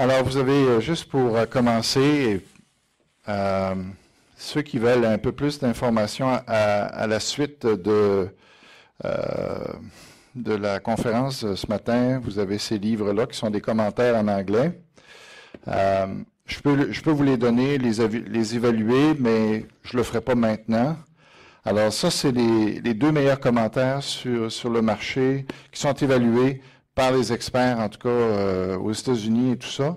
Alors, vous avez, juste pour commencer, ceux qui veulent un peu plus d'informations à la suite de la conférence ce matin, vous avez ces livres-là qui sont des commentaires en anglais. Je peux vous les donner, les évaluer, mais je ne le ferai pas maintenant. Alors ça, c'est les deux meilleurs commentaires sur le marché qui sont évalués par les experts, en tout cas aux États-Unis et tout ça.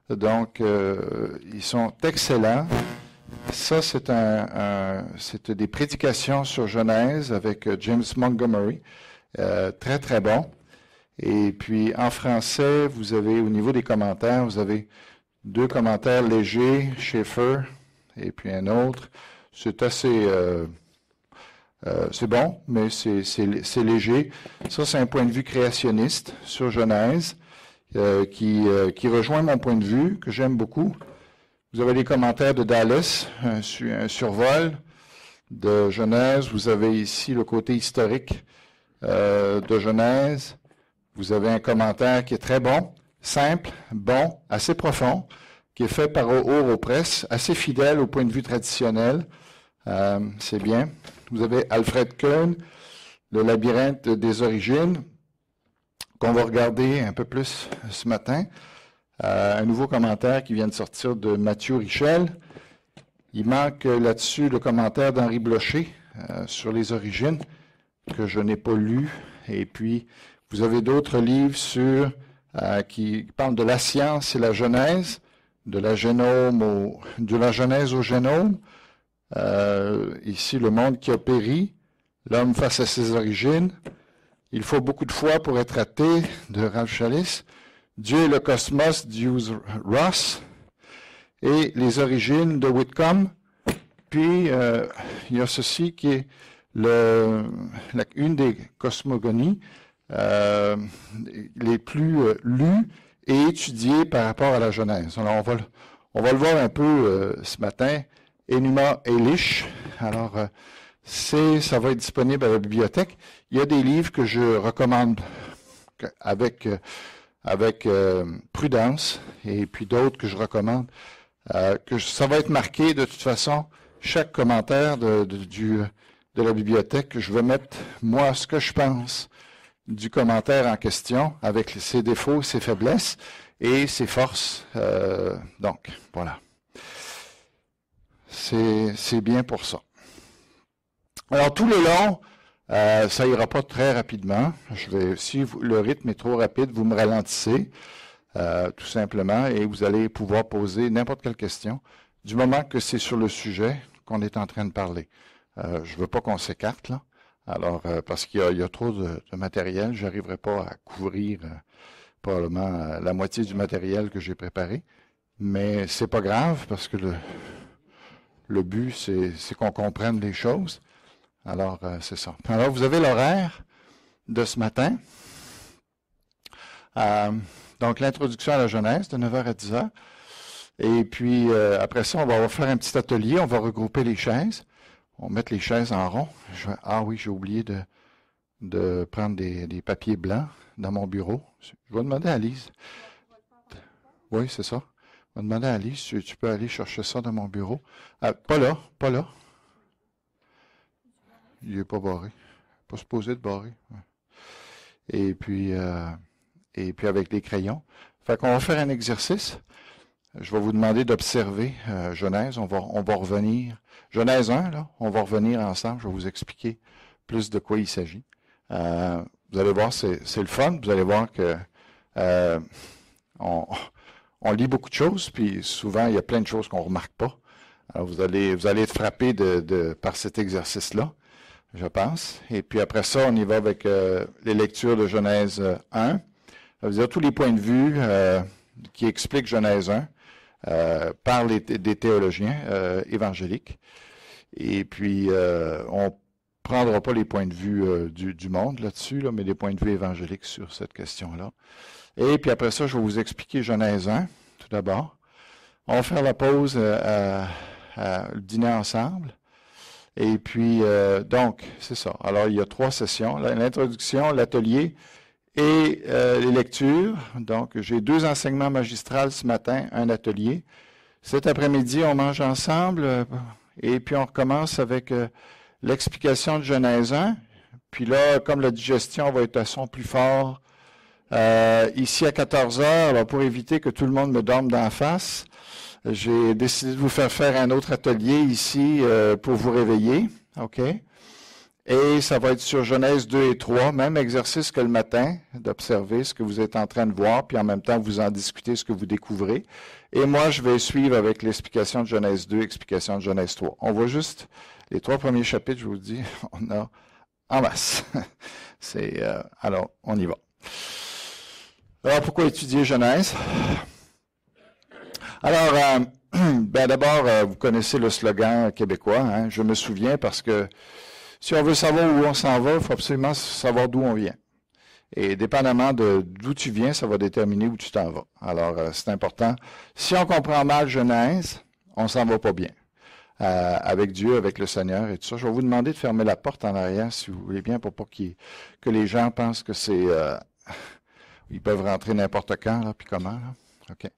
Donc, ils sont excellents. Ça, c'est des prédications sur Genèse avec James Montgomery. Très, très bon. Et puis, en français, vous avez, au niveau des commentaires, vous avez deux commentaires légers, Schaeffer, et puis un autre. C'est assez... c'est bon, mais c'est léger. Ça, c'est un point de vue créationniste sur Genèse qui rejoint mon point de vue, que j'aime beaucoup. Vous avez les commentaires de Dallas, un survol de Genèse. Vous avez ici le côté historique de Genèse. Vous avez un commentaire qui est très bon, simple, bon, assez profond, qui est fait par Oropresse, assez fidèle au point de vue traditionnel. C'est bien. Vous avez Alfred Koen, le labyrinthe des origines, qu'on va regarder un peu plus ce matin. Un nouveau commentaire qui vient de sortir de Mathieu Richel. Il manque là-dessus le commentaire d'Henri Blocher sur les origines, que je n'ai pas lu. Et puis, vous avez d'autres livres qui parlent de la science et la Genèse, de la Genèse au génome. Ici, le monde qui a péri, l'homme face à ses origines. Il faut beaucoup de foi pour être athée, de Ralph Challis. Dieu et le cosmos, d'Hugh Ross. Et les origines de Whitcomb. Puis, il y a ceci qui est une des cosmogonies les plus lues et étudiées par rapport à la Genèse. Alors, on va le voir un peu ce matin. Enuma Elish. Alors, ça va être disponible à la bibliothèque. Il y a des livres que je recommande avec prudence, et puis d'autres que je recommande, ça va être marqué de toute façon, chaque commentaire de la bibliothèque, je vais mettre, moi, ce que je pense du commentaire en question, avec ses défauts, ses faiblesses et ses forces. Donc, voilà. C'est bien pour ça. Alors, tout le long, ça ira pas très rapidement. Si le rythme est trop rapide, vous me ralentissez, tout simplement, et vous allez pouvoir poser n'importe quelle question, du moment que c'est sur le sujet qu'on est en train de parler. Je veux pas qu'on s'écarte, là. Alors, parce qu'il y a trop de matériel, je n'arriverai pas à couvrir probablement la moitié du matériel que j'ai préparé. Mais c'est pas grave, parce que le but, c'est qu'on comprenne les choses. Alors, c'est ça. Alors, vous avez l'horaire de ce matin. Donc, l'introduction à la Genèse, de 9h à 10h. Et puis, après ça, on va faire un petit atelier. On va regrouper les chaises. On va mettre les chaises en rond. Oui, j'ai oublié de prendre des papiers blancs dans mon bureau. Je vais demander à Lise. Oui, c'est ça. Je vais demander à Lise, tu peux aller chercher ça dans mon bureau. Pas là. Il n'est pas barré. Pas supposé être barré. Et puis avec des crayons. Fait qu'on va faire un exercice. Je vais vous demander d'observer Genèse. On va revenir. Genèse 1, là, on va revenir ensemble. Je vais vous expliquer plus de quoi il s'agit. Vous allez voir, c'est le fun. Vous allez voir que on lit beaucoup de choses, puis souvent, il y a plein de choses qu'on ne remarque pas. Alors, vous allez être frappé par cet exercice-là, je pense. Et puis après ça, on y va avec les lectures de Genèse 1. Ça veut dire tous les points de vue qui expliquent Genèse 1 par des théologiens évangéliques. Et puis, on ne prendra pas les points de vue du monde là-dessus, là, mais des points de vue évangéliques sur cette question-là. Et puis après ça, je vais vous expliquer Genèse 1, tout d'abord. On va faire la pause le dîner ensemble. Et puis, donc, c'est ça. Alors, il y a 3 sessions. L'introduction, l'atelier Et les lectures, donc j'ai 2 enseignements magistraux ce matin, un atelier. Cet après-midi, on mange ensemble et puis on recommence avec l'explication de Genèse 1. Puis là, comme la digestion va être à son plus fort, ici à 14 heures, alors pour éviter que tout le monde me dorme d'en face, j'ai décidé de vous faire un autre atelier ici pour vous réveiller. OK? Et ça va être sur Genèse 2 et 3, même exercice que le matin, d'observer ce que vous êtes en train de voir, puis en même temps, vous en discutez ce que vous découvrez. Et moi, je vais suivre avec l'explication de Genèse 2, explication de Genèse 3. On voit juste les 3 premiers chapitres, je vous dis, on a en masse. Alors, on y va. Alors, pourquoi étudier Genèse? Alors, d'abord, vous connaissez le slogan québécois, hein? Je me souviens, parce que si on veut savoir où on s'en va, il faut absolument savoir d'où on vient. Et dépendamment d'où tu viens, ça va déterminer où tu t'en vas. Alors, c'est important. Si on comprend mal Genèse, on s'en va pas bien. Avec Dieu, avec le Seigneur et tout ça. Je vais vous demander de fermer la porte en arrière, si vous voulez bien, pour pas que les gens pensent que c'est... ils peuvent rentrer n'importe quand, là, puis comment. Là. OK.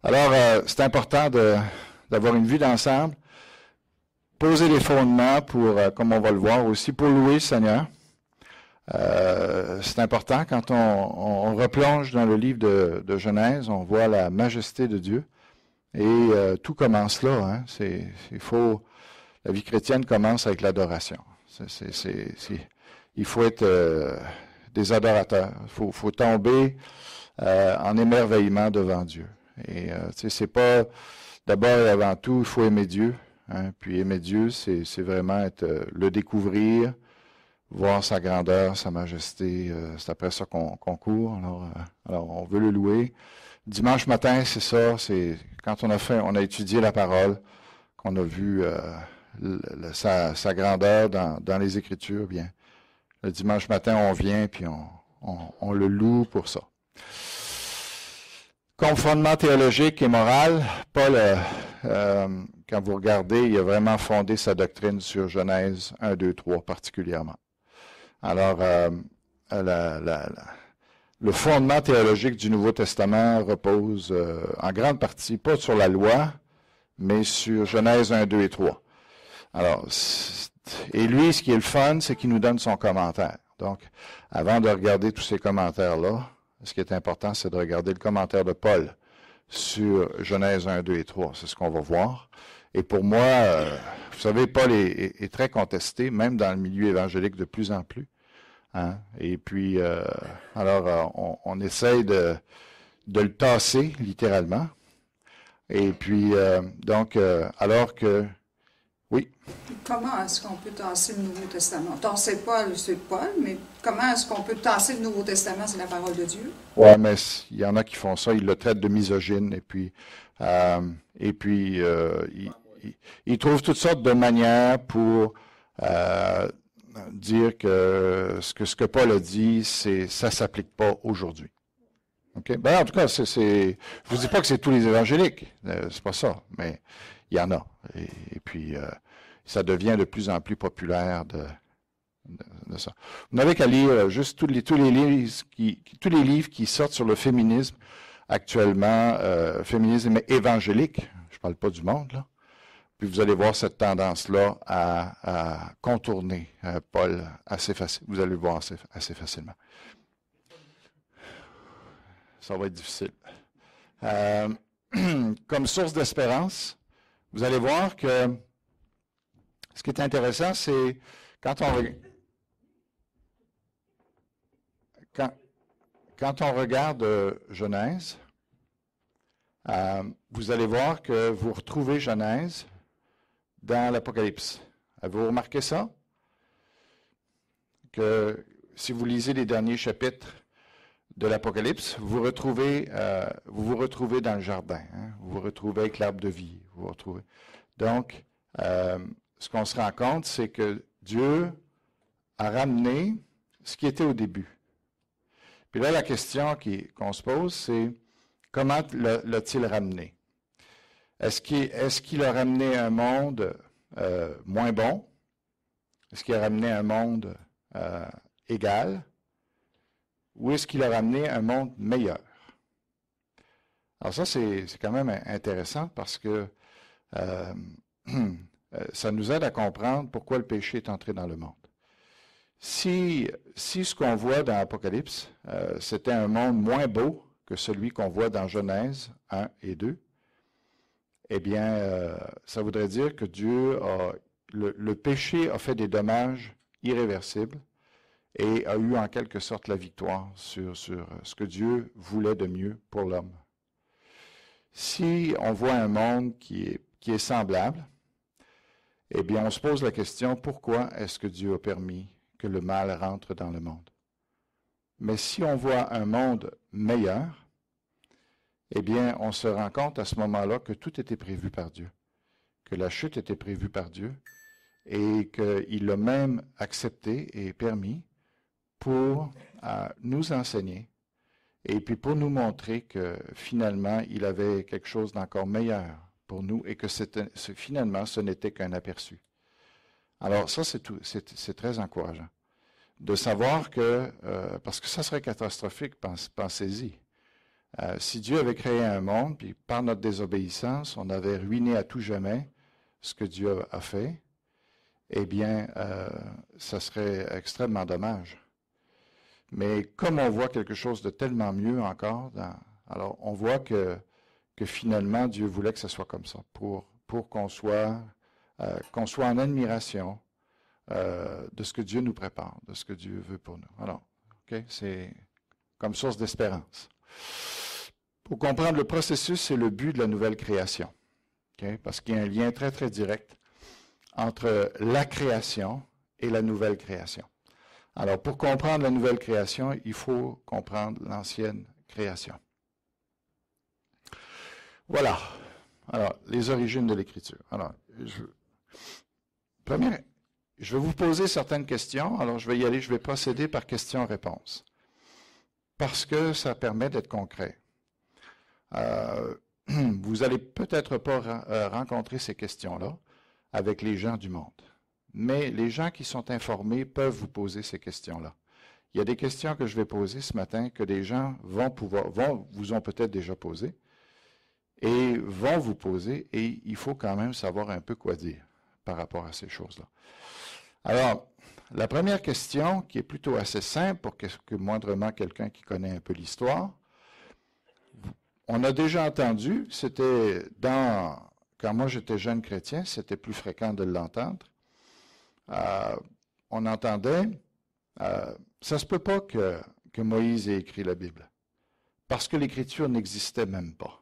Alors, c'est important d'avoir une vue d'ensemble. Poser les fondements pour, comme on va le voir aussi, pour louer le Seigneur. C'est important quand on replonge dans le livre de Genèse, on voit la majesté de Dieu. Et tout commence là. Hein. La vie chrétienne commence avec l'adoration. Il faut être des adorateurs. Il faut tomber en émerveillement devant Dieu. Et c'est pas d'abord et avant tout, il faut aimer Dieu. Hein, puis aimer Dieu, c'est vraiment le découvrir, voir sa grandeur, sa majesté. C'est après ça qu'on court. Alors, on veut le louer. Dimanche matin, c'est ça. C'est quand on a étudié la parole, qu'on a vu sa grandeur dans les Écritures. Bien, le dimanche matin, on vient puis on le loue pour ça. Comme fondement théologique et moral, Paul, quand vous regardez, il a vraiment fondé sa doctrine sur Genèse 1, 2, 3 particulièrement. Alors, le fondement théologique du Nouveau Testament repose en grande partie, pas sur la loi, mais sur Genèse 1, 2 et 3. Alors, et lui, ce qui est le fun, c'est qu'il nous donne son commentaire. Donc, avant de regarder tous ces commentaires-là, ce qui est important, c'est de regarder le commentaire de Paul sur Genèse 1, 2 et 3. C'est ce qu'on va voir. Et pour moi, vous savez, Paul est très contesté, même dans le milieu évangélique de plus en plus. Hein? Et puis, on essaye de le tasser, littéralement. Et puis, alors que... Oui? Comment est-ce qu'on peut tasser le Nouveau Testament? Tasser Paul, c'est Paul, mais comment est-ce qu'on peut tasser le Nouveau Testament? C'est la parole de Dieu. Oui, mais il y en a qui font ça, ils le traitent de misogyne, et puis ils trouvent toutes sortes de manières pour dire que ce que Paul a dit, ça s'applique pas aujourd'hui. OK? Ben, en tout cas, je vous dis pas que c'est tous les évangéliques, c'est pas ça, mais il y en a. Et puis, ça devient de plus en plus populaire de ça. Vous n'avez qu'à lire juste tous les livres qui sortent sur le féminisme actuellement, féminisme évangélique, je ne parle pas du monde, là. Puis vous allez voir cette tendance-là à contourner Paul assez facilement. Vous allez le voir assez facilement. Ça va être difficile. Comme source d'espérance, vous allez voir que ce qui est intéressant, c'est quand on regarde Genèse, vous allez voir que vous retrouvez Genèse dans l'Apocalypse. Avez-vous remarqué ça? Que si vous lisez les derniers chapitres de l'Apocalypse, vous vous retrouvez dans le jardin. Hein? Vous vous retrouvez avec l'arbre de vie. Vous vous retrouvez. Donc, ce qu'on se rend compte, c'est que Dieu a ramené ce qui était au début. Puis là, la question qu'on se pose, c'est comment l'a-t-il ramené? Est-ce qu'il a ramené un monde moins bon? Est-ce qu'il a ramené un monde égal? ou est-ce qu'il a ramené un monde meilleur? Alors ça, c'est quand même intéressant parce que ça nous aide à comprendre pourquoi le péché est entré dans le monde. Si ce qu'on voit dans l'Apocalypse, c'était un monde moins beau que celui qu'on voit dans Genèse 1 et 2, eh bien, ça voudrait dire que le péché a fait des dommages irréversibles et a eu en quelque sorte la victoire sur ce que Dieu voulait de mieux pour l'homme. Si on voit un monde qui est semblable, eh bien, on se pose la question, pourquoi est-ce que Dieu a permis que le mal rentre dans le monde? Mais si on voit un monde meilleur, eh bien, on se rend compte à ce moment-là que tout était prévu par Dieu, que la chute était prévue par Dieu et qu'il l'a même accepté et permis pour nous enseigner et puis pour nous montrer que finalement, il avait quelque chose d'encore meilleur pour nous et que finalement, ce n'était qu'un aperçu. Alors ça, c'est très encourageant de savoir que, parce que ça serait catastrophique, pensez-y. Si Dieu avait créé un monde, puis par notre désobéissance, on avait ruiné à tout jamais ce que Dieu a fait, eh bien, ça serait extrêmement dommage. Mais comme on voit quelque chose de tellement mieux encore, alors on voit que finalement, Dieu voulait que ce soit comme ça, pour qu'on soit en admiration de ce que Dieu nous prépare, de ce que Dieu veut pour nous. Alors, c'est comme source d'espérance. Pour comprendre le processus, c'est le but de la nouvelle création. Parce qu'il y a un lien très, très direct entre la création et la nouvelle création. Alors, pour comprendre la nouvelle création, il faut comprendre l'ancienne création. Voilà. Alors, les origines de l'Écriture. Alors, je vais vous poser certaines questions. Alors, je vais y aller, je vais procéder par questions-réponses. Parce que ça permet d'être concret. Vous allez peut-être pas rencontrer ces questions-là avec les gens du monde. Mais les gens qui sont informés peuvent vous poser ces questions-là. Il y a des questions que je vais poser ce matin que des gens vous ont peut-être déjà posées et vont vous poser, et il faut quand même savoir un peu quoi dire par rapport à ces choses-là. Alors, la première question, qui est plutôt assez simple pour que moindrement quelqu'un qui connaît un peu l'histoire, on a déjà entendu, quand moi j'étais jeune chrétien, c'était plus fréquent de l'entendre. On entendait, ça se peut pas que Moïse ait écrit la Bible, parce que l'Écriture n'existait même pas.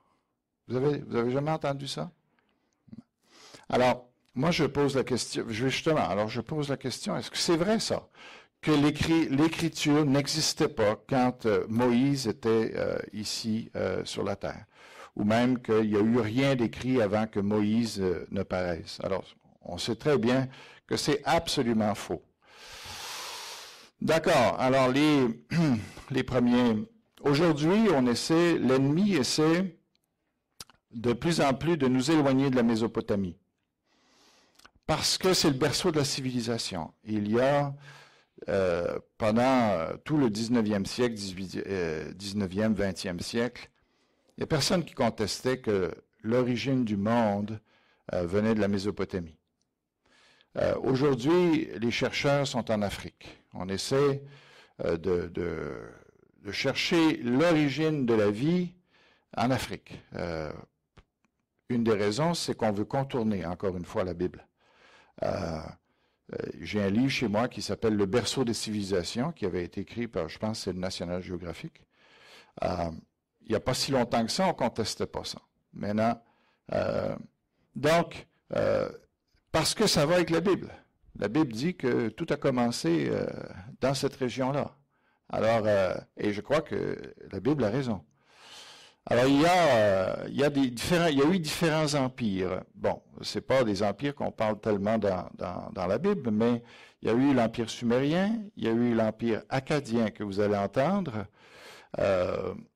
Vous avez jamais entendu ça? Alors, moi je pose la question, je pose la question, est-ce que c'est vrai ça? Que l'Écriture n'existait pas quand Moïse était ici sur la terre, ou même qu'il n'y a eu rien d'écrit avant que Moïse ne paraisse. Alors, on sait très bien que c'est absolument faux. D'accord, alors les premiers... Aujourd'hui, l'ennemi essaie de plus en plus de nous éloigner de la Mésopotamie, parce que c'est le berceau de la civilisation. Il y a... pendant tout le 19e siècle, 19e, 20e siècle, il n'y a personne qui contestait que l'origine du monde venait de la Mésopotamie. Aujourd'hui, les chercheurs sont en Afrique. On essaie de chercher l'origine de la vie en Afrique. Une des raisons, c'est qu'on veut contourner, encore une fois, la Bible. J'ai un livre chez moi qui s'appelle « Le berceau des civilisations » qui avait été écrit par, je pense, c'est le National Geographic. Il n'y a pas si longtemps que ça, on ne contestait pas ça. Maintenant, parce que ça va avec la Bible. La Bible dit que tout a commencé dans cette région-là. Alors, et je crois que la Bible a raison. Alors, il y a eu différents empires. Bon, c'est pas des empires qu'on parle tellement dans la Bible, mais il y a eu l'empire sumérien, il y a eu l'empire akkadien que vous allez entendre,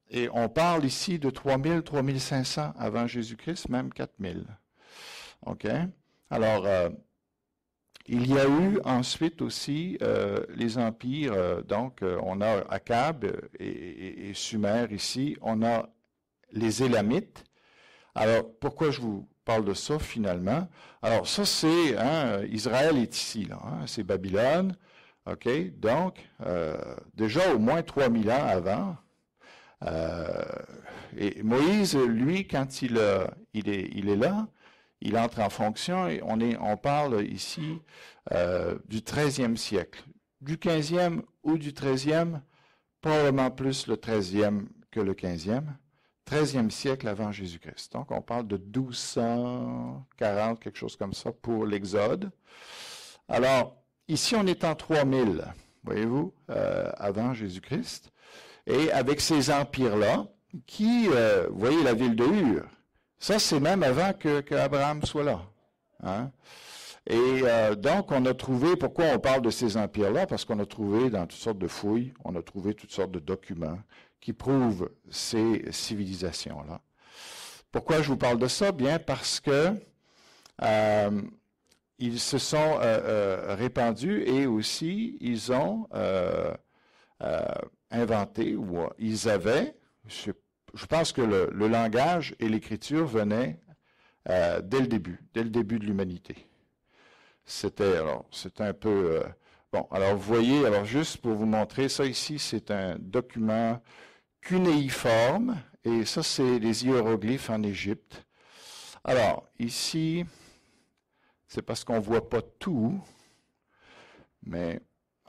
et on parle ici de 3000, 3500 avant Jésus-Christ, même 4000. OK? Alors, Il y a eu ensuite aussi les empires, donc on a Akkad et Sumer ici, on a les Élamites. Alors, pourquoi je vous parle de ça finalement? Alors, ça c'est, Israël est ici, là, c'est Babylone, ok? Donc, déjà au moins 3000 ans avant, et Moïse, lui, quand il est là, il entre en fonction et on parle ici du 13e siècle. Du 15e ou du 13e, probablement plus le 13e que le 15e. 13e siècle avant Jésus-Christ. Donc, on parle de 1240, quelque chose comme ça, pour l'Exode. Alors, ici, on est en 3000, voyez-vous, avant Jésus-Christ. Et avec ces empires-là, qui, vous voyez la ville de Ur, ça, c'est même avant que Abraham soit là. Hein? Et donc, on a trouvé, pourquoi on parle de ces empires-là? Parce qu'on a trouvé dans toutes sortes de fouilles, on a trouvé toutes sortes de documents qui prouvent ces civilisations-là. Pourquoi je vous parle de ça? Bien, parce que ils se sont répandus et aussi, ils ont inventé, ou ils avaient, je pense que le langage et l'écriture venaient dès le début de l'humanité. C'était un peu... bon, alors vous voyez, alors juste pour vous montrer, ça ici, c'est un document cunéiforme, et ça, c'est les hiéroglyphes en Égypte. Alors, ici, c'est parce qu'on ne voit pas tout, mais...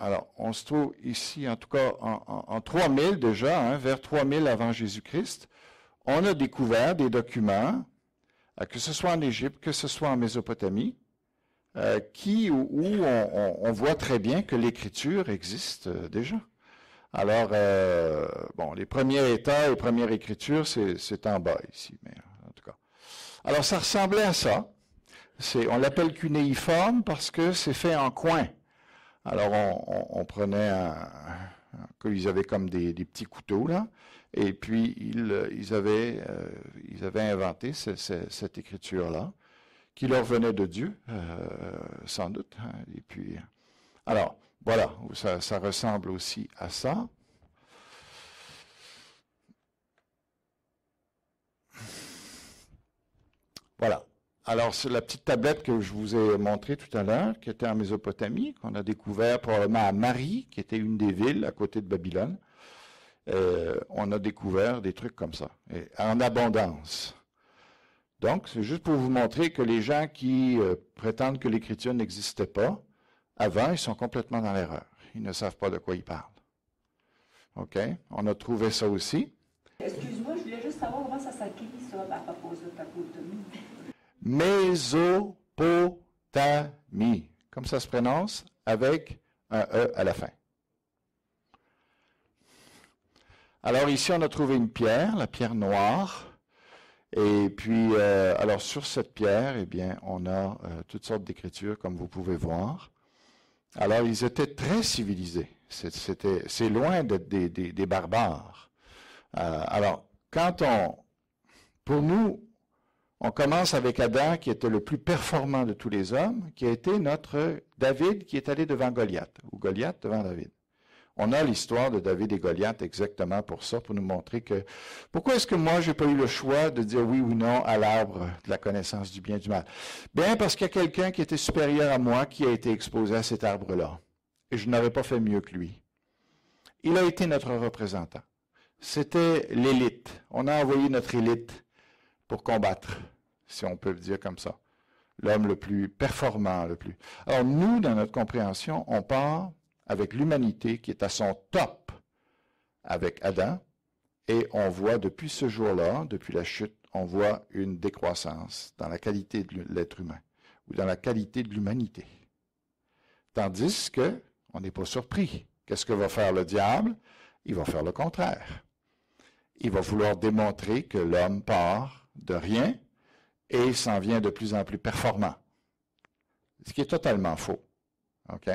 Alors, on se trouve ici, en tout cas, en 3000 déjà, vers 3000 avant Jésus-Christ, on a découvert des documents, que ce soit en Égypte, que ce soit en Mésopotamie, où on voit très bien que l'écriture existe déjà. Alors, bon, les premiers états et premières écritures, c'est en bas ici, mais en tout cas. Alors, ça ressemblait à ça. On l'appelle cunéiforme parce que c'est fait en coins. Alors, on prenait ils avaient comme des petits couteaux, là, et puis ils avaient inventé cette écriture-là, qui leur venait de Dieu, sans doute. Hein, et puis, alors, voilà, ça ressemble aussi à ça. Voilà. Alors, c'est la petite tablette que je vous ai montrée tout à l'heure, qui était en Mésopotamie, qu'on a découvert probablement à Mari, qui était une des villes à côté de Babylone. On a découvert des trucs comme ça, et en abondance. Donc, c'est juste pour vous montrer que les gens qui prétendent que l'Écriture n'existait pas, avant, ils sont complètement dans l'erreur. Ils ne savent pas de quoi ils parlent. OK? On a trouvé ça aussi. Excuse-moi, je voulais juste savoir comment ça s'écrit, ça, à propos de Mésopotamie. Mésopotamie, comme ça se prononce, avec un E à la fin. Alors ici, on a trouvé une pierre, la pierre noire, et puis, alors sur cette pierre, eh bien, on a toutes sortes d'écritures, comme vous pouvez voir. Alors, ils étaient très civilisés. C'est loin d'être des barbares. Alors, pour nous, on commence avec Adam, qui était le plus performant de tous les hommes, qui a été notre David, qui est allé devant Goliath, ou Goliath devant David. On a l'histoire de David et Goliath exactement pour ça, pour nous montrer que... Pourquoi est-ce que moi, j'ai pas eu le choix de dire oui ou non à l'arbre de la connaissance du bien et du mal? Bien, parce qu'il y a quelqu'un qui était supérieur à moi qui a été exposé à cet arbre-là. Et je n'aurais pas fait mieux que lui. Il a été notre représentant. C'était l'élite. On a envoyé notre élite pour combattre, si on peut le dire comme ça. L'homme le plus performant, le plus... Alors, nous, dans notre compréhension, on part avec l'humanité qui est à son top avec Adam, et on voit depuis ce jour-là, depuis la chute, on voit une décroissance dans la qualité de l'être humain, ou dans la qualité de l'humanité. Tandis que, on n'est pas surpris. Qu'est-ce que va faire le diable? Il va faire le contraire. Il va vouloir démontrer que l'homme part de rien et s'en vient de plus en plus performant. Ce qui est totalement faux. OK?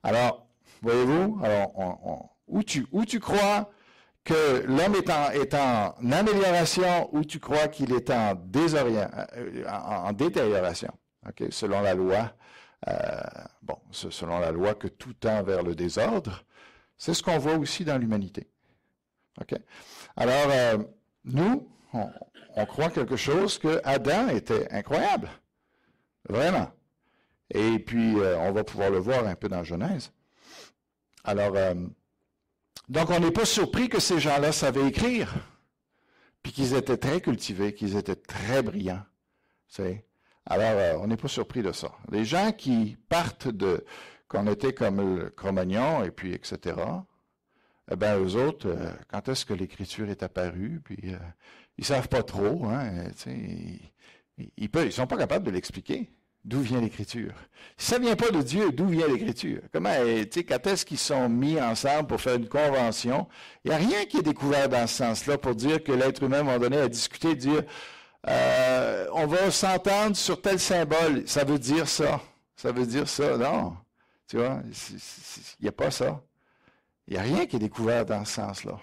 Alors, voyez-vous, alors où tu crois que l'homme est en amélioration ou tu crois qu'il est en détérioration. OK, selon la loi, selon la loi que tout tend vers le désordre, c'est ce qu'on voit aussi dans l'humanité. OK? Alors, nous, on croit quelque chose que Adam était incroyable. Vraiment. Et puis, on va pouvoir le voir un peu dans Genèse. Alors, donc, on n'est pas surpris que ces gens-là savaient écrire, puis qu'ils étaient très cultivés, qu'ils étaient très brillants. Alors, on n'est pas surpris de ça. Les gens qui partent qu'on était comme le Cro-Magnon, et puis etc., eh bien, eux autres, quand est-ce que l'Écriture est apparue, puis ils savent pas trop, hein, ils sont pas capables de l'expliquer. D'où vient l'Écriture? Si ça vient pas de Dieu, d'où vient l'Écriture? Quand est-ce qu'ils sont mis ensemble pour faire une convention? Il n'y a rien qui est découvert dans ce sens-là pour dire que l'être humain, à un moment donné, a discuté, dire on va s'entendre sur tel symbole. Ça veut dire ça. Ça veut dire ça. Non. Tu vois, il n'y a pas ça. Il n'y a rien qui est découvert dans ce sens-là.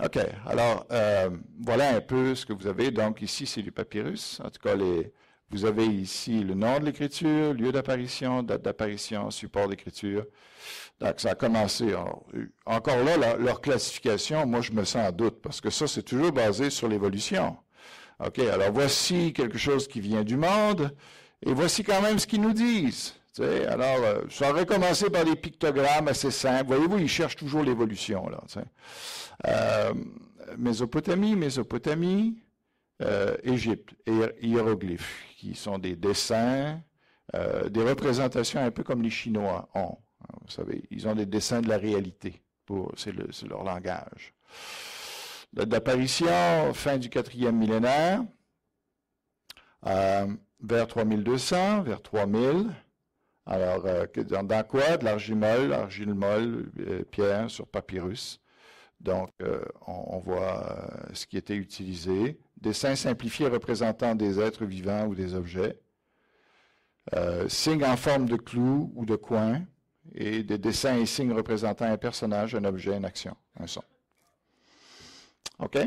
OK. Alors, voilà un peu ce que vous avez. Donc, ici, c'est du papyrus. En tout cas, vous avez ici le nom de l'écriture, lieu d'apparition, date d'apparition, support d'écriture. Donc, ça a commencé. Alors, encore là, leur classification, moi, je me sens en doute, parce que ça, c'est toujours basé sur l'évolution. OK, alors voici quelque chose qui vient du monde, et voici quand même ce qu'ils nous disent. Alors, ça aurait commencé par des pictogrammes assez simples. Voyez-vous, ils cherchent toujours l'évolution, là. Mésopotamie, Égypte, et hiéroglyphes, qui sont des dessins, des représentations un peu comme les Chinois ont. Vous savez, ils ont des dessins de la réalité. C'est leur langage. Date d'apparition, fin du 4e millénaire, vers 3200, vers 3000. Alors, dans quoi? De l'argile molle, pierre sur papyrus. Donc, on voit ce qui était utilisé. Dessins simplifiés représentant des êtres vivants ou des objets. Signes en forme de clou ou de coin. Et des dessins et signes représentant un personnage, un objet, une action, un son. OK?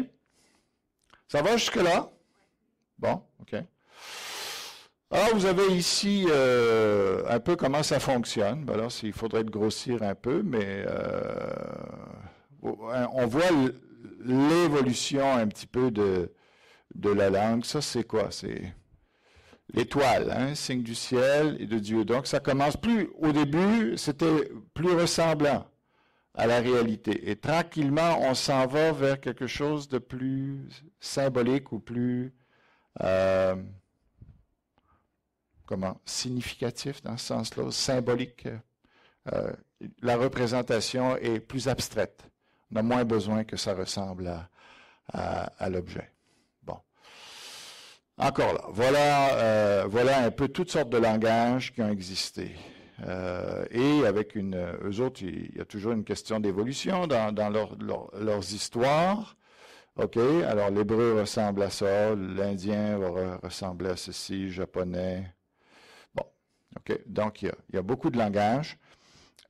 Ça va jusque-là? Bon, OK. Alors, vous avez ici un peu comment ça fonctionne. Ben là, il faudrait le grossir un peu, mais on voit l'évolution un petit peu de la langue. Ça, c'est quoi? C'est l'étoile, hein, signe du ciel et de Dieu. Donc, ça commence au début, c'était plus ressemblant à la réalité. Et tranquillement, on s'en va vers quelque chose de plus symbolique ou plus, significatif dans ce sens-là, symbolique. La représentation est plus abstraite. On a moins besoin que ça ressemble à l'objet. Bon. Encore là, voilà un peu toutes sortes de langages qui ont existé. Et avec eux autres, il y a toujours une question d'évolution dans leurs histoires. OK, alors l'hébreu ressemble à ça, l'indien va ressembler à ceci, japonais. Bon, OK, donc il y a beaucoup de langages.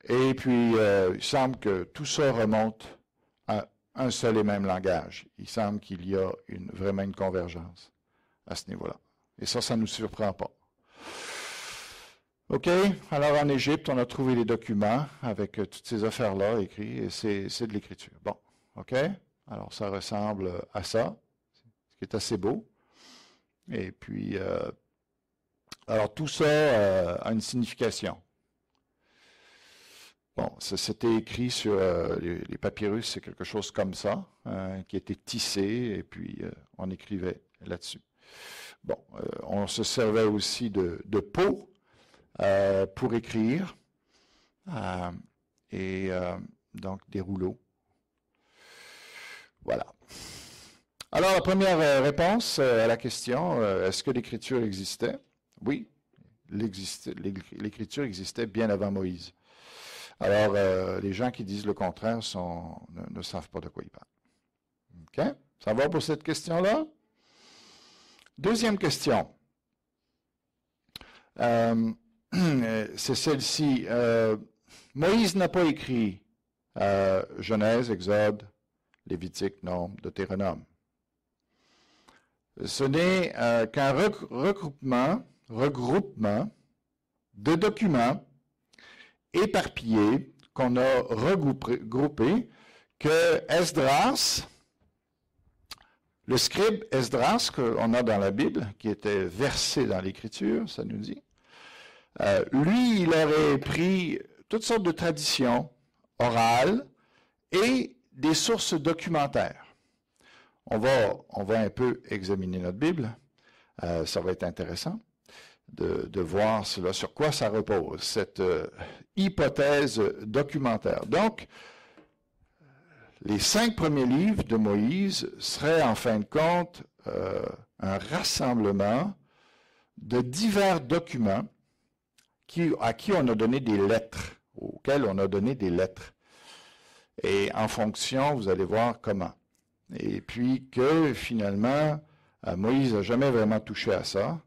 Et puis, il semble que tout ça remonte à un seul et même langage. Il semble qu'il y a vraiment une convergence à ce niveau-là. Et ça ne nous surprend pas. OK, alors en Égypte, on a trouvé les documents avec toutes ces affaires-là écrites, et c'est de l'écriture. Bon, OK, alors ça ressemble à ça, ce qui est assez beau. Et puis, alors tout ça a une signification. Bon, c'était écrit sur les papyrus, c'est quelque chose comme ça, qui était tissé, et puis on écrivait là-dessus. Bon, on se servait aussi de peau pour écrire, et donc des rouleaux. Voilà. Alors, la première réponse à la question, est-ce que l'écriture existait? Oui, l'écriture existait bien avant Moïse. Alors, les gens qui disent le contraire ne savent pas de quoi ils parlent. OK? Ça va pour cette question-là? Deuxième question. C'est celle-ci. Moïse n'a pas écrit Genèse, Exode, Lévitique, Nombre, Deutéronome. ce n'est qu'un regroupement de documents éparpillés qu'on a regroupés, que Esdras, le scribe Esdras qu'on a dans la Bible, qui était versé dans l'Écriture, ça nous dit, lui, il aurait pris toutes sortes de traditions orales et des sources documentaires. On va un peu examiner notre Bible. Ça va être intéressant de voir cela, sur quoi ça repose, cette hypothèse documentaire. Donc, les 5 premiers livres de Moïse seraient en fin de compte un rassemblement de divers documents à qui on a donné des lettres, auxquels on a donné des lettres. Et en fonction, vous allez voir comment. Et puis que finalement, Moïse n'a jamais vraiment touché à ça,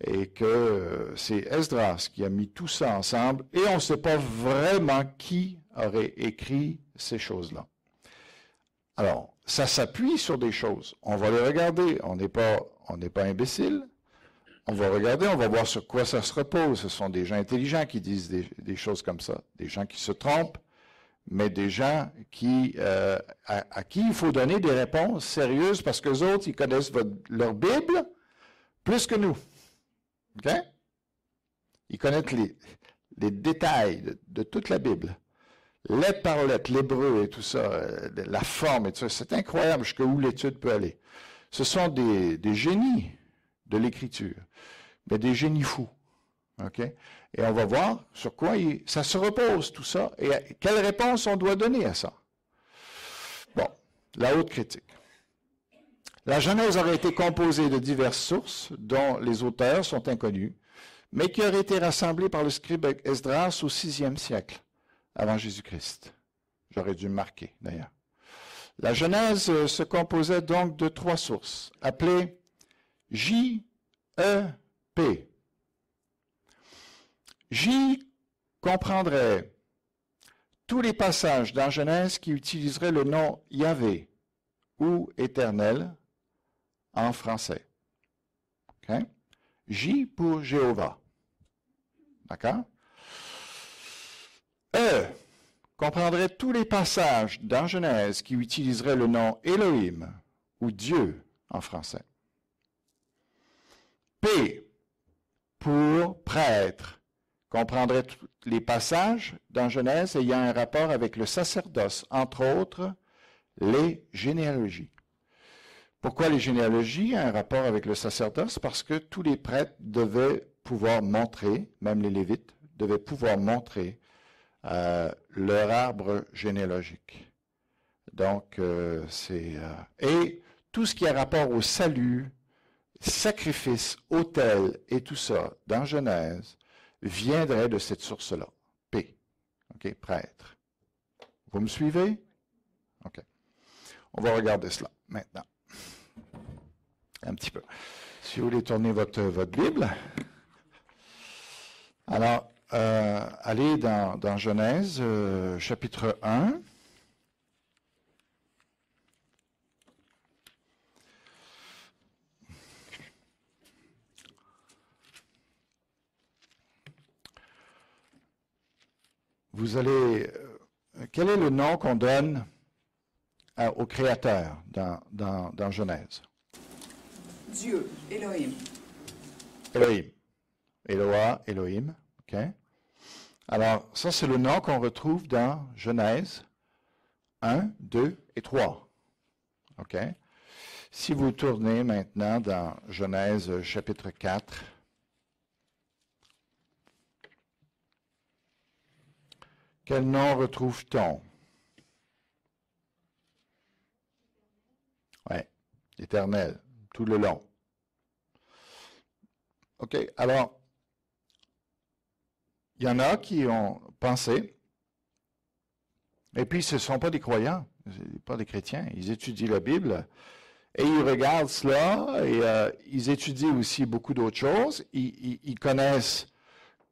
et que c'est Esdras qui a mis tout ça ensemble, et on ne sait pas vraiment qui aurait écrit ces choses-là. Alors, ça s'appuie sur des choses. On va les regarder. On n'est pas imbécile. On va regarder, on va voir sur quoi ça se repose. Ce sont des gens intelligents qui disent des choses comme ça. Des gens qui se trompent, mais des gens à qui il faut donner des réponses sérieuses parce qu'eux autres, ils connaissent leur Bible plus que nous. OK? Ils connaissent les détails de toute la Bible. Lettre par lettre, l'hébreu et tout ça, la forme et tout ça. C'est incroyable jusqu'où l'étude peut aller. Ce sont des génies de l'Écriture, mais des génies fous. OK? Et on va voir sur quoi ça se repose, tout ça, et quelle réponse on doit donner à ça. Bon, la haute critique. La Genèse aurait été composée de diverses sources, dont les auteurs sont inconnus, mais qui auraient été rassemblées par le scribe Esdras au 6e siècle, avant Jésus-Christ. J'aurais dû me marquer, d'ailleurs. La Genèse se composait donc de 3 sources, appelées J-E-P. J comprendrait tous les passages dans Genèse qui utiliseraient le nom Yahvé ou Éternel en français. Okay? J pour Jéhovah. D'accord? E comprendrait tous les passages dans Genèse qui utiliseraient le nom Elohim ou Dieu en français. P pour prêtre comprendrait tous les passages dans Genèse ayant un rapport avec le sacerdoce, entre autres les généalogies. Pourquoi les généalogies ont un rapport avec le sacerdoce? Parce que tous les prêtres devaient pouvoir montrer, même les Lévites, devaient pouvoir montrer leur arbre généalogique. Donc, et tout ce qui a rapport au salut, sacrifice, autel et tout ça, dans Genèse, viendrait de cette source-là. P. OK, prêtre. Vous me suivez? OK. On va regarder cela maintenant. Un petit peu. Si vous voulez tourner votre Bible. Alors, allez dans Genèse, chapitre 1. Vous allez... quel est le nom qu'on donne au Créateur dans Genèse? Dieu, Elohim. Elohim. Eloah, Elohim. OK? Alors, ça, c'est le nom qu'on retrouve dans Genèse 1, 2 et 3. OK? Si vous tournez maintenant dans Genèse chapitre 4, quel nom retrouve-t-on? Oui, l'Éternel, tout le long. OK, alors, il y en a qui ont pensé, et puis ce ne sont pas des croyants, pas des chrétiens, ils étudient la Bible, et ils regardent cela, et ils étudient aussi beaucoup d'autres choses, ils connaissent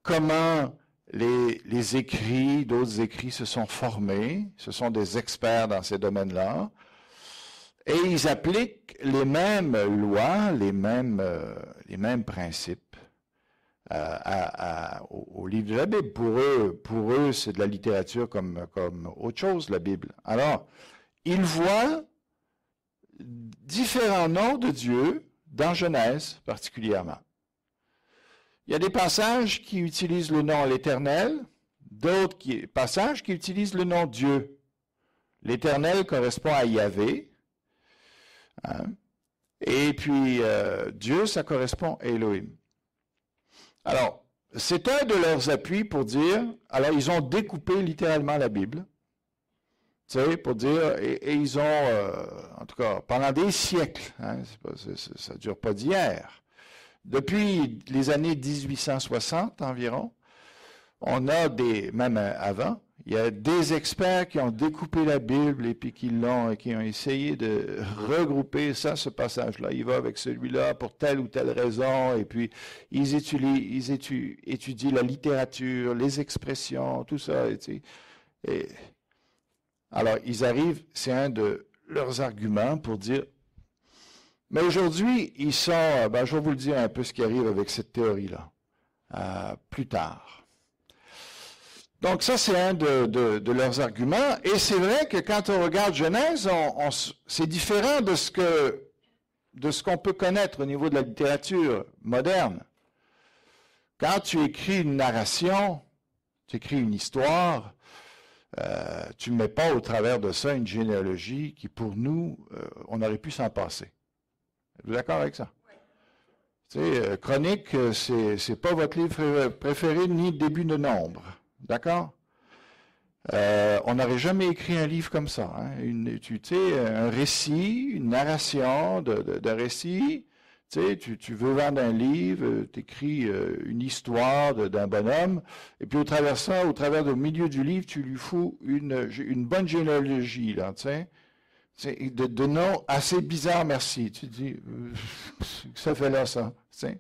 comment les écrits, d'autres écrits se sont formés, ce sont des experts dans ces domaines-là, Et ils appliquent les mêmes lois, les mêmes principes au livre de la Bible. Pour eux, c'est de la littérature comme autre chose, la Bible. Alors, ils voient différents noms de Dieu dans Genèse particulièrement. Il y a des passages qui utilisent le nom l'Éternel, d'autres passages qui utilisent le nom Dieu. L'Éternel correspond à Yahvé, hein? Et puis Dieu, ça correspond à Elohim. Alors, c'est un de leurs appuis pour dire, alors ils ont découpé littéralement la Bible, tu sais, pour dire, et ils ont, en tout cas, pendant des siècles, hein, ça ne dure pas d'hier, depuis les années 1860 environ, on a même avant, il y a des experts qui ont découpé la Bible et puis qui ont essayé de regrouper ça, ce passage-là. Il va avec celui-là pour telle ou telle raison, et puis ils étudient la littérature, les expressions, tout ça. Alors, ils arrivent, c'est un de leurs arguments pour dire, mais aujourd'hui, ils sont, je vais vous le dire un peu ce qui arrive avec cette théorie-là, plus tard. Donc ça, c'est un de leurs arguments, et c'est vrai que quand on regarde Genèse, c'est différent de ce qu'on peut connaître au niveau de la littérature moderne. Quand tu écris une narration, tu écris une histoire, tu ne mets pas au travers de ça une généalogie qui, pour nous, on aurait pu s'en passer. Êtes-vous d'accord avec ça? Oui. Tu sais, Chronique, c'est pas votre livre préféré ni début de nombre. D'accord? On n'aurait jamais écrit un livre comme ça. Hein? Un récit, une narration de récit. Tu veux vendre un livre, tu écris une histoire d'un bonhomme, et puis au travers du milieu du livre, tu lui fous une bonne généalogie, là, de noms assez bizarres, merci. Tu dis, ça fait là, ça. T'sais.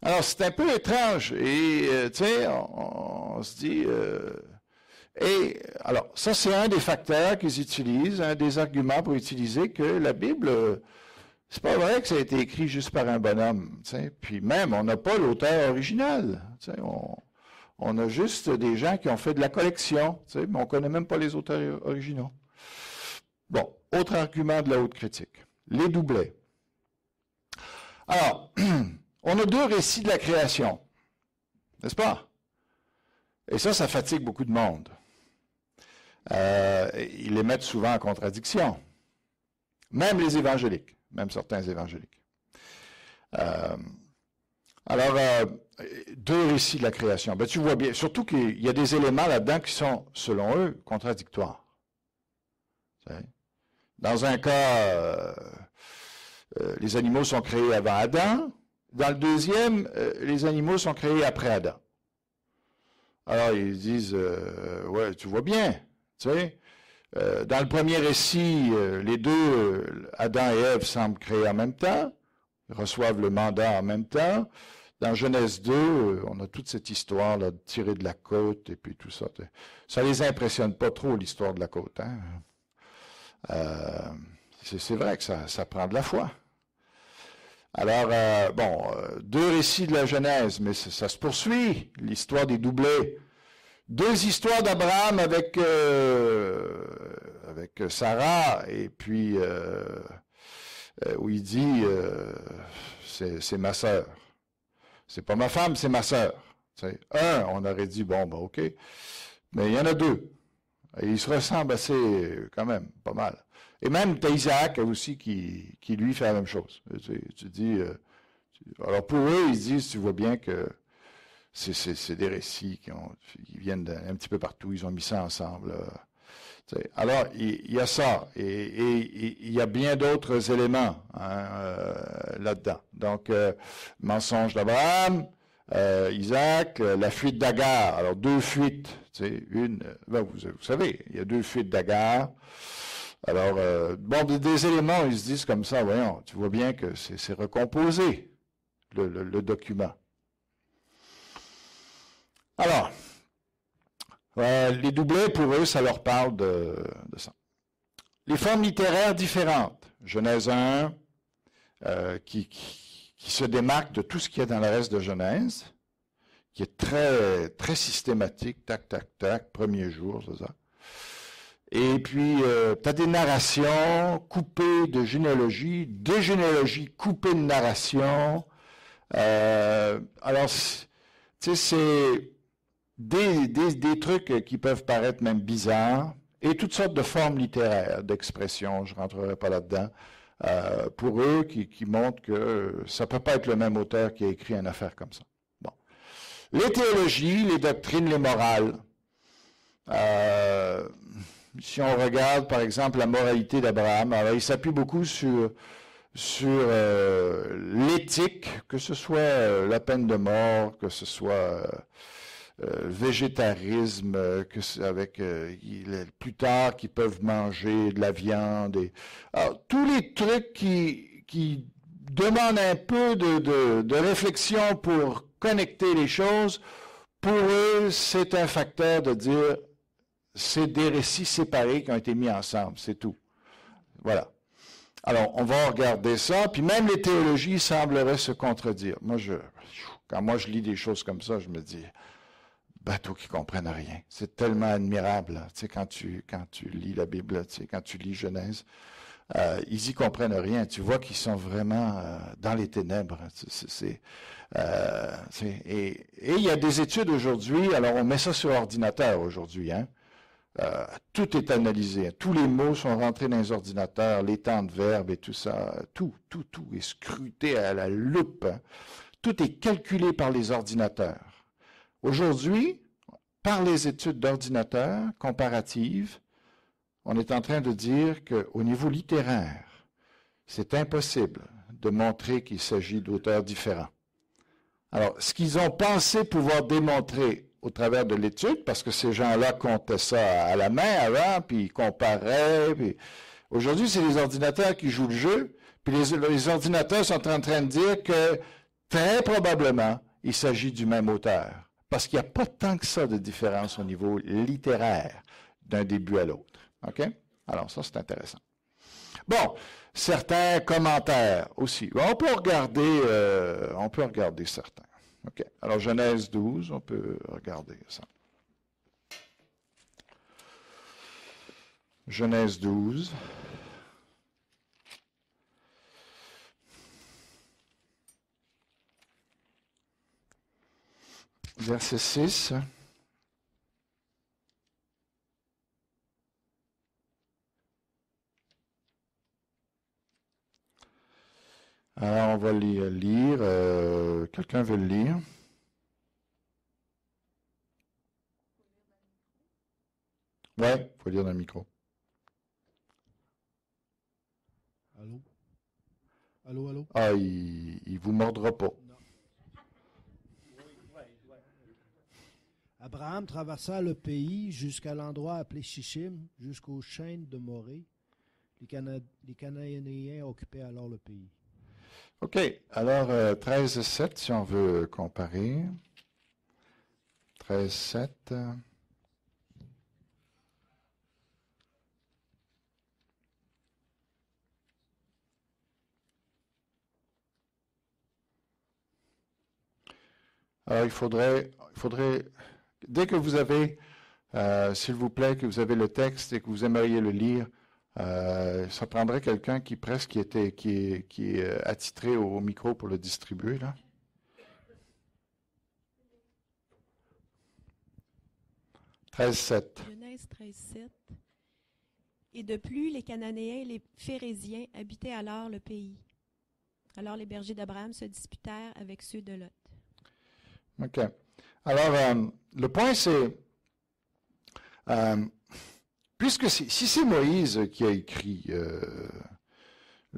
Alors, c'est un peu étrange, et, on se dit... et, alors, ça, c'est un des facteurs qu'ils utilisent, un des arguments pour utiliser que la Bible, c'est pas vrai que ça a été écrit juste par un bonhomme, puis même, on n'a pas l'auteur original, on a juste des gens qui ont fait de la collection, mais on connaît même pas les auteurs originaux. Bon, autre argument de la haute critique, les doublets. Alors... On a deux récits de la création, n'est-ce pas? Et ça fatigue beaucoup de monde. Ils les mettent souvent en contradiction. Même les évangéliques, même certains évangéliques. Alors, deux récits de la création. Ben, tu vois bien, surtout qu'il y a des éléments là-dedans qui sont, selon eux, contradictoires. Dans un cas, les animaux sont créés avant Adam. Dans le deuxième, les animaux sont créés après Adam. Alors, ils disent, ouais, tu vois bien, tu sais. Dans le premier récit, les deux, Adam et Ève, semblent créés en même temps, reçoivent le mandat en même temps. Dans Genèse 2, on a toute cette histoire là, de tirer de la côte et puis tout ça. Ça les impressionne pas trop, l'histoire de la côte. Hein? C'est vrai que ça prend de la foi. Alors, deux récits de la Genèse, mais ça se poursuit, l'histoire des doublés. Deux histoires d'Abraham avec Sarah, et puis où il dit, c'est ma sœur. C'est pas ma femme, c'est ma sœur. On aurait dit, OK. Mais il y en a deux. Et ils se ressemblent assez, quand même, pas mal. Et même, tu as Isaac aussi qui lui fait la même chose. Tu dis... alors pour eux, ils disent, tu vois bien que c'est des récits qui viennent un petit peu partout. Ils ont mis ça ensemble. Alors, il y a ça. Et il y a bien d'autres éléments là-dedans. Donc, mensonge d'Abraham, Isaac, la fuite d'Agar. Alors, deux fuites. Une, vous savez, il y a deux fuites d'Agar. Alors, des éléments, ils se disent comme ça, voyons, tu vois bien que c'est recomposé, le document. Alors, les doublés, pour eux, ça leur parle de ça. les formes littéraires différentes. Genèse 1, qui se démarque de tout ce qu'il y a dans le reste de Genèse, qui est très, très systématique, tac, tac, tac, premier jour, c'est ça. Et puis, tu as des narrations coupées de généalogie, des généalogies coupées de narration. Alors, tu sais, c'est des trucs qui peuvent paraître même bizarres, et toutes sortes de formes littéraires, d'expressions, je ne rentrerai pas là-dedans, pour eux, qui montrent que ça ne peut pas être le même auteur qui a écrit une affaire comme ça. Bon. Les théologies, les doctrines, les morales. Si on regarde, par exemple, la moralité d'Abraham, alors il s'appuie beaucoup sur l'éthique, que ce soit la peine de mort, que ce soit le végétarisme, avec plus tard qu'ils peuvent manger de la viande. Alors, tous les trucs qui demandent un peu de réflexion pour connecter les choses, pour eux, c'est un facteur de dire c'est des récits séparés qui ont été mis ensemble, c'est tout. Voilà. Alors, on va regarder ça, puis même les théologies sembleraient se contredire. Quand moi je lis des choses comme ça, je me dis, bateaux qui comprennent rien. C'est tellement admirable, tu sais, quand tu lis la Bible, tu sais, quand tu lis Genèse, ils y comprennent rien. Tu vois qu'ils sont vraiment dans les ténèbres. Et il y a des études aujourd'hui, alors on met ça sur ordinateur aujourd'hui, hein. Tout est analysé. Tous les mots sont rentrés dans les ordinateurs, les temps de verbe et tout ça. Tout est scruté à la loupe. Hein. Tout est calculé par les ordinateurs. Aujourd'hui, par les études d'ordinateurs comparatives, on est en train de dire qu'au niveau littéraire, c'est impossible de montrer qu'il s'agit d'auteurs différents. Alors, ce qu'ils ont pensé pouvoir démontrer au travers de l'étude, parce que ces gens-là comptaient ça à la main avant, puis ils comparaient. Puis... Aujourd'hui, c'est les ordinateurs qui jouent le jeu, puis les ordinateurs sont en train de dire que très probablement, il s'agit du même auteur. Parce qu'il n'y a pas tant que ça de différence au niveau littéraire d'un début à l'autre. OK? Alors, ça, c'est intéressant. Bon, certains commentaires aussi. On peut regarder certains. OK. Alors, Genèse 12, on peut regarder ça. Genèse 12. Verset 6. Alors, on va lire. Quelqu'un veut le lire? Oui, il faut lire dans le micro. Allô? Allô, allô? Ah, il ne vous mordra pas. Non. Abraham traversa le pays jusqu'à l'endroit appelé Shishim, jusqu'aux chaînes de Morée. Les Cananéens occupaient alors le pays. OK. Alors, 13,7, si on veut comparer. 13,7. Alors, il faudrait, dès que vous avez, s'il vous plaît, que vous avez le texte et que vous aimeriez le lire, ça prendrait quelqu'un qui est attitré au micro pour le distribuer, là. Genèse 13:7. Et de plus, les Cananéens et les Phérésiens habitaient alors le pays. Alors les bergers d'Abraham se disputèrent avec ceux de Lot. OK. Alors, le point, c'est, puisque si c'est Moïse qui a écrit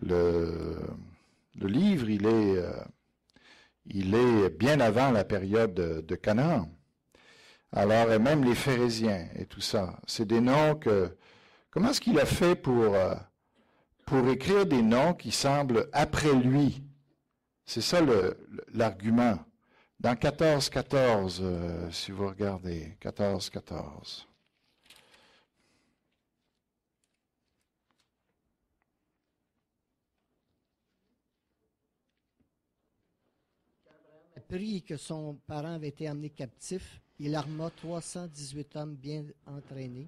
le livre, il est bien avant la période de Canaan. Alors, et même les Phérésiens et tout ça, c'est des noms que... Comment est-ce qu'il a fait pour écrire des noms qui semblent après lui? C'est ça l'argument. Dans 14,14, si vous regardez, 14,14. apprit que son parent avait été amené captif, il arma 318 hommes bien entraînés,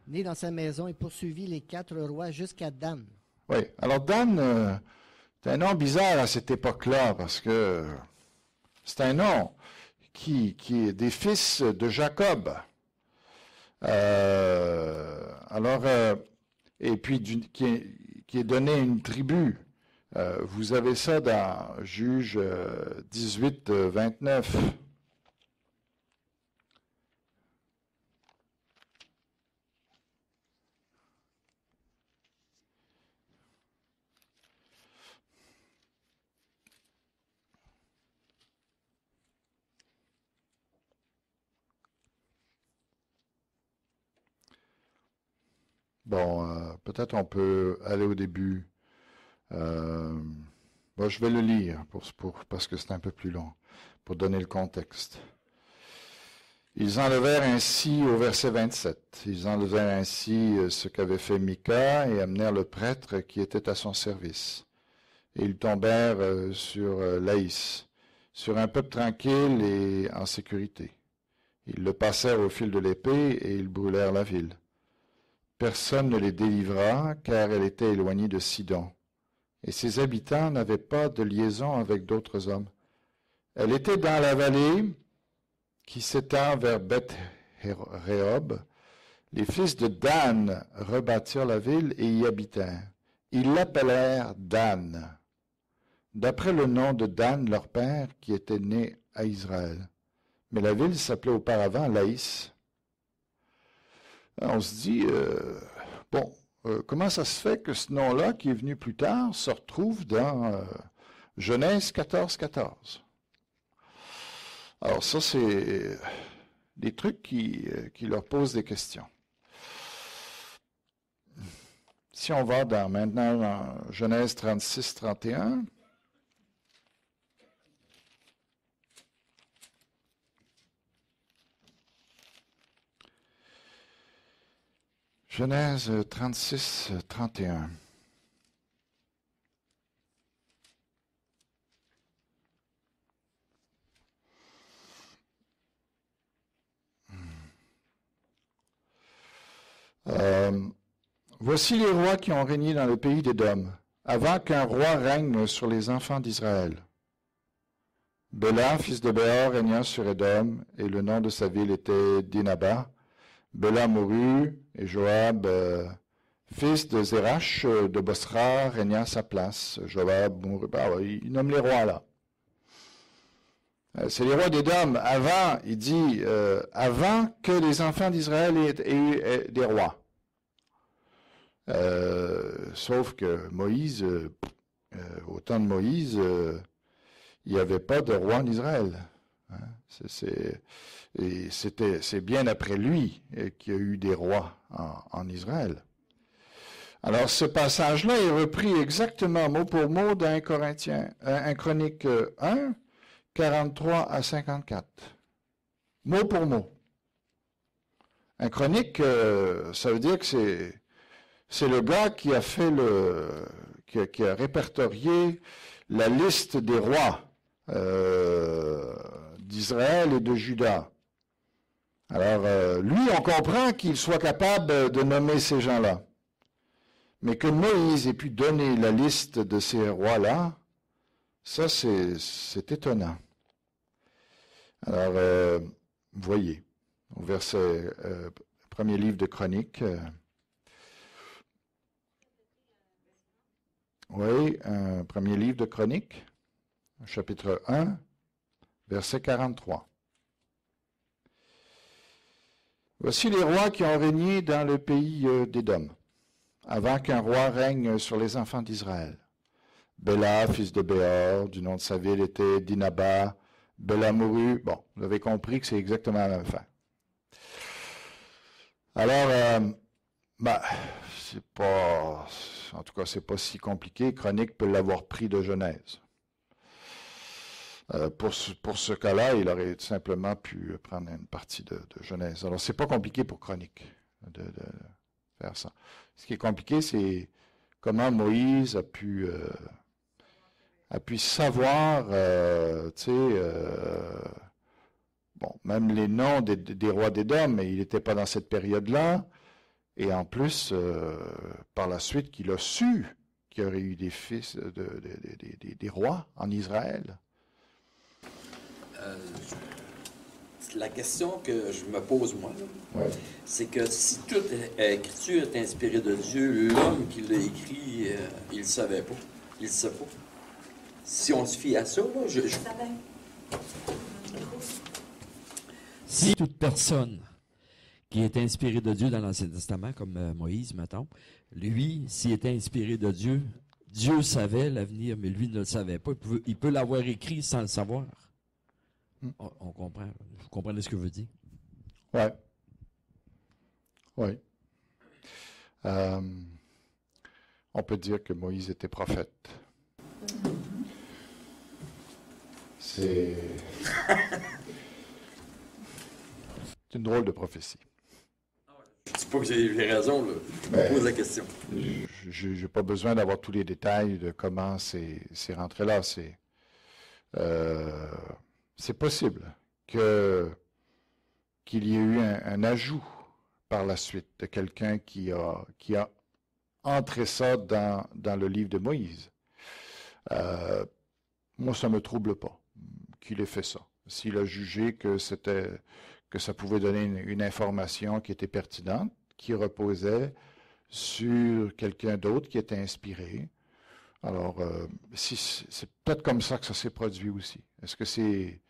nés dans sa maison, et poursuivit les 4 rois jusqu'à Dan. Oui. Alors, Dan, c'est un nom bizarre à cette époque-là, parce que c'est un nom qui est des fils de Jacob. Et puis qui est donné une tribu. Vous avez ça dans Juge 18, 29. Bon, peut-être on peut aller au début. Bon, je vais le lire parce que c'est un peu plus long, pour donner le contexte. Ils enlevèrent ainsi, au verset 27, ils enlevèrent ainsi ce qu'avait fait Mika et amenèrent le prêtre qui était à son service. Et ils tombèrent sur Laïs, sur un peuple tranquille et en sécurité. Ils le passèrent au fil de l'épée et ils brûlèrent la ville. Personne ne les délivra, car elle était éloignée de Sidon. Et ses habitants n'avaient pas de liaison avec d'autres hommes. Elle était dans la vallée qui s'étend vers Beth-Rehob. Les fils de Dan rebâtirent la ville et y habitèrent. Ils l'appelèrent Dan, d'après le nom de Dan, leur père, qui était né à Israël. Mais la ville s'appelait auparavant Laïs. On se dit, comment ça se fait que ce nom-là, qui est venu plus tard, se retrouve dans Genèse 14, 14? Alors ça, c'est des trucs qui leur posent des questions. Si on va maintenant dans Genèse 36, 31... Genèse 36, 31. Voici les rois qui ont régné dans le pays d'Édom, avant qu'un roi règne sur les enfants d'Israël. Béla, fils de Béor, régna sur Édom, et le nom de sa ville était Dinaba. Béla mourut, et Joab, fils de Zérach de Bosra, régna à sa place. Joab mourut. Il nomme les rois là. C'est les rois d'Édom. Avant, il dit, avant que les enfants d'Israël aient eu des rois. Sauf que Moïse, au temps de Moïse, il n'y avait pas de roi en Israël. C'est bien après lui qu'il y a eu des rois en Israël. Alors, ce passage-là est repris exactement mot pour mot dans 1 Chronique 1, 43 à 54. Mot pour mot. Un Chronique, ça veut dire que c'est le gars qui a fait qui a répertorié la liste des rois d'Israël et de Juda. Alors, lui, on comprend qu'il soit capable de nommer ces gens-là. Mais que Moïse ait pu donner la liste de ces rois-là, ça, c'est étonnant. Alors, voyez, au verset, premier livre de Chroniques. Oui, premier livre de Chroniques, chapitre 1, verset 43. Voici les rois qui ont régné dans le pays d'Édom, avant qu'un roi règne sur les enfants d'Israël. Béla, fils de Béor, du nom de sa ville était Dinaba. Béla mourut. Bon, vous avez compris que c'est exactement la même affaire. Alors, c'est pas, en tout cas, c'est pas si compliqué. Chronique peut l'avoir pris de Genèse. Pour ce cas-là, il aurait simplement pu prendre une partie de Genèse. Alors, c'est pas compliqué pour Chronique de faire ça. Ce qui est compliqué, c'est comment Moïse a pu puisse savoir, bon, même les noms des rois d'Édom, mais il n'était pas dans cette période-là. Et en plus, par la suite, qu'il a su qu'il y aurait eu des fils, des rois en Israël. La question que je me pose, moi, Ouais. c'est que si toute écriture est inspirée de Dieu, l'homme qui l'a écrit, il ne le savait pas. Il ne sait pas. Si on se fie à ça, là, Si toute personne qui est inspirée de Dieu dans l'Ancien Testament, comme Moïse, mettons, lui, s'il était inspiré de Dieu, Dieu savait l'avenir, mais lui ne le savait pas. Il peut l'avoir écrit sans le savoir. On comprend. Vous comprenez ce que je veux dire? Oui. Oui. On peut dire que Moïse était prophète. C'est une drôle de prophétie. je ne dis pas que j'ai raison, là. Je me pose la question. Je n'ai pas besoin d'avoir tous les détails de comment c'est rentré là. C'est possible qu'il y ait eu un ajout par la suite de quelqu'un qui a entré ça dans le livre de Moïse. Moi, ça ne me trouble pas qu'il ait fait ça. S'il a jugé que ça pouvait donner une information qui était pertinente, qui reposait sur quelqu'un d'autre qui était inspiré. Alors, c'est peut-être comme ça que ça s'est produit aussi. Est-ce que c'est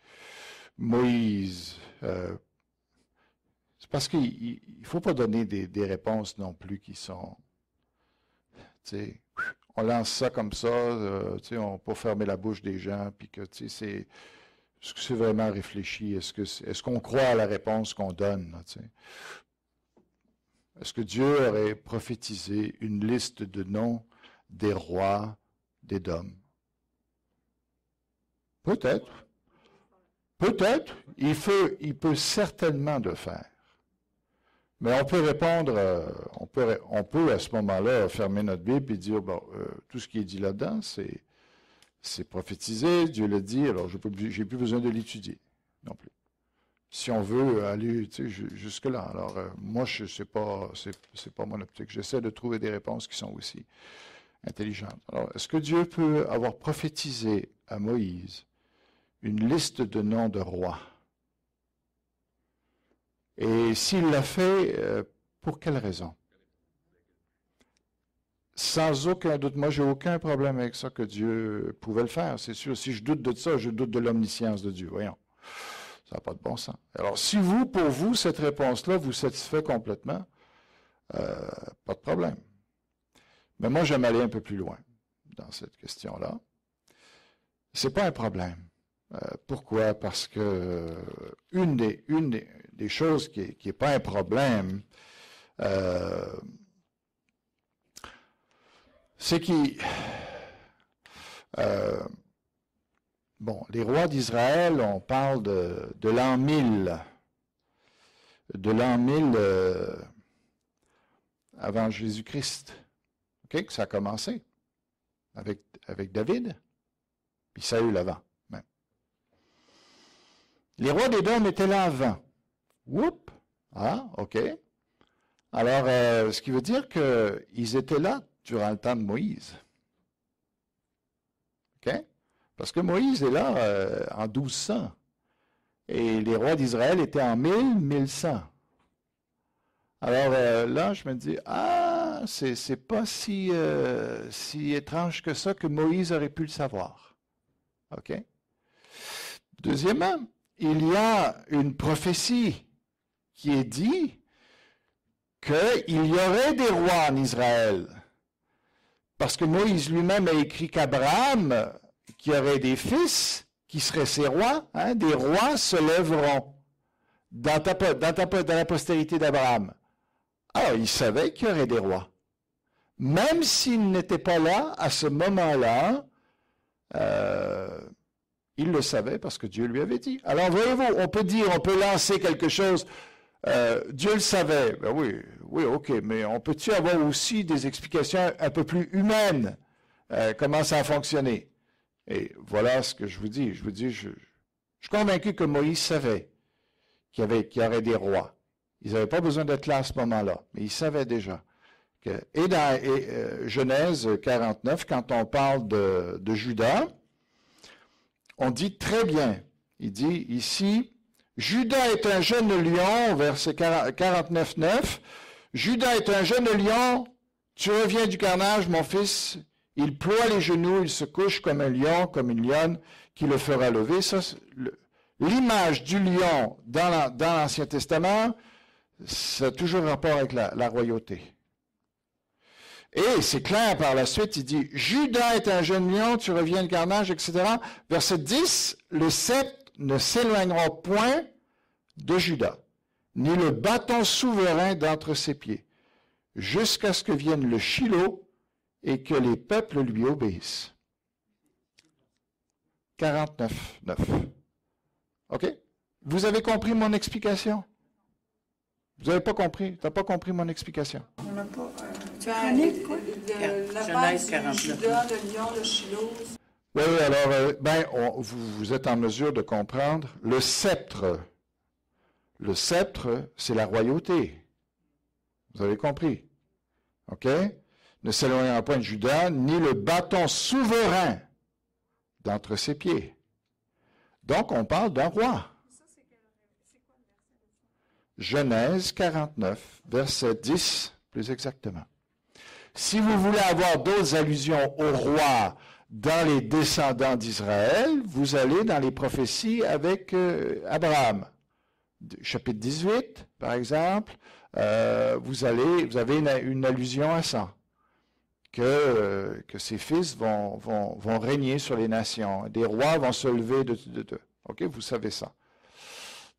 Moïse? C'est parce qu'il ne faut pas donner des réponses non plus qui sont... on lance ça comme ça, on ne peut pas fermer la bouche des gens, puis que est-ce que c'est vraiment réfléchi? Est-ce qu'on croit à la réponse qu'on donne? Là, est-ce que Dieu aurait prophétisé une liste de noms des rois d'Édom? Peut-être. Peut-être. Il peut certainement le faire. Mais on peut répondre, on peut à ce moment-là fermer notre Bible et dire, bon, tout ce qui est dit là-dedans, c'est prophétisé, Dieu l'a dit, alors j'ai plus besoin de l'étudier non plus. Si on veut aller jusque-là. Alors, moi, c'est pas mon optique. J'essaie de trouver des réponses qui sont aussi intelligentes. Alors, est-ce que Dieu peut avoir prophétisé à Moïse une liste de noms de rois? Et s'il l'a fait, pour quelle raison? Sans aucun doute. Moi, j'ai aucun problème avec ça que Dieu pouvait le faire, c'est sûr. Si je doute de ça, je doute de l'omniscience de Dieu. Voyons. Ça n'a pas de bon sens. Alors, si pour vous, cette réponse-là vous satisfait complètement, pas de problème. Mais moi, j'aime aller un peu plus loin dans cette question-là. C'est pas un problème. Pourquoi? Parce que une des choses qui n'est pas un problème, c'est les rois d'Israël, on parle de l'an 1000. De l'an 1000 avant Jésus-Christ. OK? Que ça a commencé avec David, puis Saül avant. Même. Les rois d'Édom étaient là avant. Oups! Ah, OK. Alors, ce qui veut dire qu'ils étaient là durant le temps de Moïse. OK? Parce que Moïse est là en 1200. Et les rois d'Israël étaient en 1100. Alors là, je me dis, c'est pas si étrange que ça que Moïse aurait pu le savoir. OK? Deuxièmement, il y a une prophétie qui est dit qu'il y aurait des rois en Israël. Parce que Moïse lui-même a écrit qu'Abraham, qu'il y aurait des fils qui seraient ses rois, des rois se lèveront dans la postérité d'Abraham. Alors, il savait qu'il y aurait des rois. Même s'il n'était pas là, à ce moment-là, il le savait parce que Dieu lui avait dit. Alors, voyez-vous, on peut lancer quelque chose. Dieu le savait. Ben oui, OK, mais on peut-tu avoir aussi des explications un peu plus humaines? Comment ça a fonctionné? Et voilà ce que je vous dis. Je vous dis, je suis convaincu que Moïse savait qu'il y aurait des rois. Ils n'avaient pas besoin d'être là à ce moment-là, mais ils savaient déjà. Et dans Genèse 49, quand on parle de Juda, on dit très bien, il dit ici, Juda est un jeune lion, verset 49, 9, Juda est un jeune lion, tu reviens du carnage, mon fils, il ploie les genoux, il se couche comme un lion, comme une lionne, qui le fera lever. Ça, l'image du lion dans l'Ancien Testament, ça a toujours rapport avec la royauté. Et c'est clair par la suite, il dit, Juda est un jeune lion, tu reviens du carnage, etc. Verset 10, le sceptre ne s'éloignera point de Juda, ni le bâton souverain d'entre ses pieds, jusqu'à ce que vienne le Shiloh et que les peuples lui obéissent. 49, 9. OK? Vous avez compris mon explication? Vous n'avez pas compris? Tu n'as pas compris mon explication? On n'a pas... La base du Juda, le lion, le Shiloh. Oui, alors, vous êtes en mesure de comprendre. Le sceptre, c'est la royauté. Vous avez compris? OK? Ne s'éloignera point de Juda, ni le bâton souverain d'entre ses pieds. Donc, on parle d'un roi. Genèse 49, verset 10, plus exactement. Si vous voulez avoir d'autres allusions au roi dans les descendants d'Israël, vous allez dans les prophéties avec Abraham. Chapitre 18, par exemple, vous avez une allusion à ça, que ses fils vont régner sur les nations, des rois vont se lever de. OK, vous savez ça.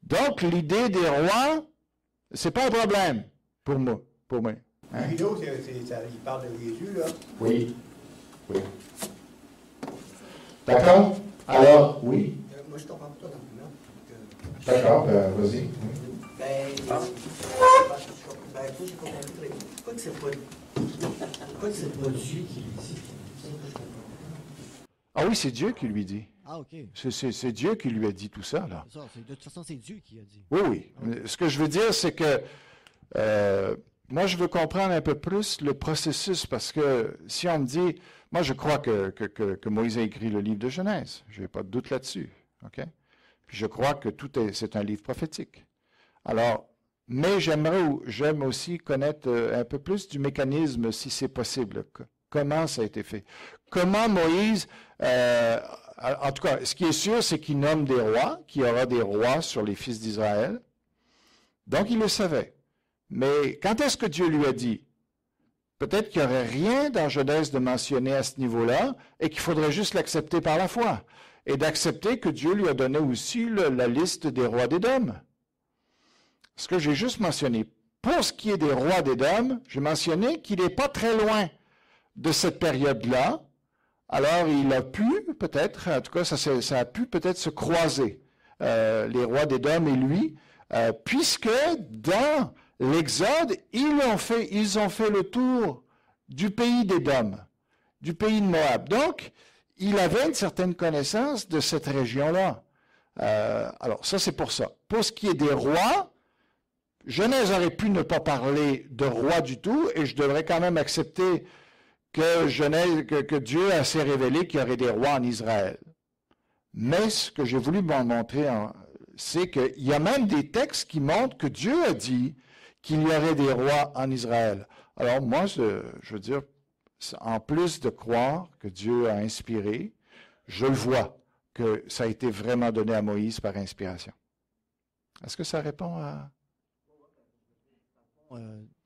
Donc, l'idée des rois, c'est pas un problème pour moi. Hein? Il parle de Jésus, là. Oui. D'accord? Alors, oui. Moi, je comprends pas non plus, non? D'accord, vas-y. J'ai compris. Pourquoi que c'est pas Dieu qui lui dit? Ah oui, c'est Dieu qui lui dit. Ah, OK. C'est Dieu qui lui a dit tout ça, là. De toute façon, c'est Dieu qui a dit. Oui. Ce que je veux dire, c'est que moi, je veux comprendre un peu plus le processus, parce que si on me dit, moi, je crois que Moïse a écrit le livre de Genèse. Je n'ai pas de doute là-dessus. OK? Puis je crois que c'est un livre prophétique. Alors, mais j'aime aussi connaître un peu plus du mécanisme, si c'est possible. Comment ça a été fait? Comment Moïse, en tout cas, ce qui est sûr, c'est qu'il nomme des rois, qu'il y aura des rois sur les fils d'Israël. Donc, il le savait. Mais quand est-ce que Dieu lui a dit? Peut-être qu'il n'y aurait rien dans Genèse de mentionner à ce niveau-là et qu'il faudrait juste l'accepter par la foi. Et d'accepter que Dieu lui a donné aussi la liste des rois d'Édom. Ce que j'ai juste mentionné. Pour ce qui est des rois d'Édom, j'ai mentionné qu'il n'est pas très loin de cette période-là. Alors, il a pu, peut-être, en tout cas, ça a pu peut-être se croiser, les rois d'Édom et lui, puisque dans l'Exode, ils ont fait le tour du pays d'Édom, du pays de Moab. Donc, il avait une certaine connaissance de cette région-là. Alors, ça, c'est pour ça. Pour ce qui est des rois, Genèse aurait pu ne pas parler de rois du tout, et je devrais quand même accepter que Dieu a s'est révélé qu'il y aurait des rois en Israël. Mais ce que j'ai voulu m'en montrer, c'est qu'il y a même des textes qui montrent que Dieu a dit qu'il y aurait des rois en Israël. Alors moi, je veux dire, en plus de croire que Dieu a inspiré, je le vois que ça a été vraiment donné à Moïse par inspiration. Est-ce que ça répond à...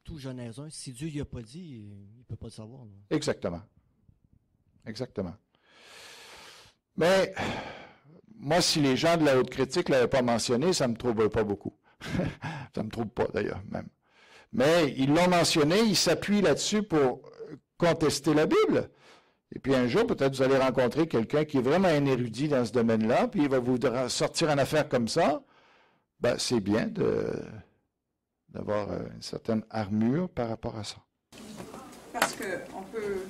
Tout Genèse 1, si Dieu n'y a pas dit, il ne peut pas le savoir. Non? Exactement. Mais moi, si les gens de la haute critique ne l'avaient pas mentionné, ça ne me trouble pas beaucoup. Ça ne me trouble pas, d'ailleurs, même. Mais ils l'ont mentionné, ils s'appuient là-dessus pour contester la Bible. Et puis un jour, peut-être vous allez rencontrer quelqu'un qui est vraiment un érudit dans ce domaine-là, puis il va vous sortir une affaire comme ça. Ben, c'est bien d'avoir une certaine armure par rapport à ça. Parce qu'on peut...